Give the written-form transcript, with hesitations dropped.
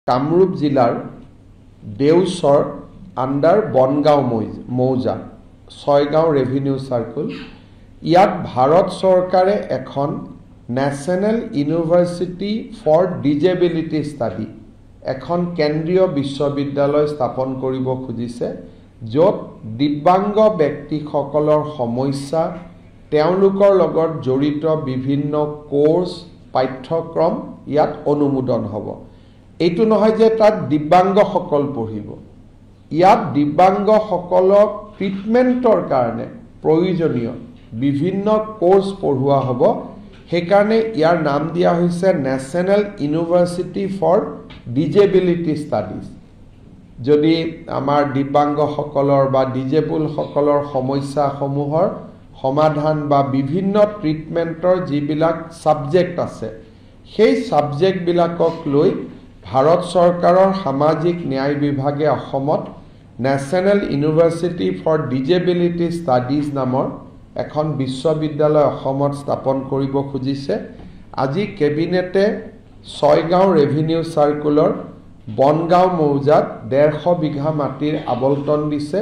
কামৰূপ জিলাৰ দেওচৰ আণ্ডাৰ বনগাঁও মৌজা Chaygaon revenue circle ইয়াত ভাৰত চৰকাৰে এখন national university for disability study এখন কেন্দ্ৰীয় বিশ্ববিদ্যালয় স্থাপন কৰিব খুজিছে য'ত দিব্যাংগ ব্যক্তিসকলৰ সমস্যা তেওঁলোকৰ লগত জড়িত বিভিন্ন কোৰ্স পাঠ্যক্ৰম ইয়াত অনুমোদন হ'ব। এইটো নহয় যে তাত দিব্যাংগসকল পঢ়িব, ইয়াত দিব্যাংগসকলক ট্ৰিটমেণ্টৰ কাৰণে প্ৰয়োজনীয় বিভিন্ন কোৰ্স পঢ়ুৱা হ'ব। সেইকাৰণে ইয়াৰ নাম দিয়া হৈছে national university for disability studies. যদি আমাৰ দিব্যাংগসকলৰ বা ডিজেবলসকলৰ সমস্যাসমূহৰ সমাধান বা বিভিন্ন ট্ৰিটমেণ্টৰ যিবিলাক ছাবজেক্ট আছে সেই ছাবজেক্টবিলাকক লৈ ভাৰত চৰকাৰৰ সামাজিক ন্যায় বিভাগে অসমত national university for disability studies নামৰ এখন বিশ্ববিদ্যালয় অসমত স্থাপন কৰিব খুজিছে। আজি কেবিনেটে ছয়গাঁও ৰেভিনিউ সাৰ্কুলৰ বনগাঁও মৌজাত 150 বিঘা মাটিৰ আবণ্টন দিছে।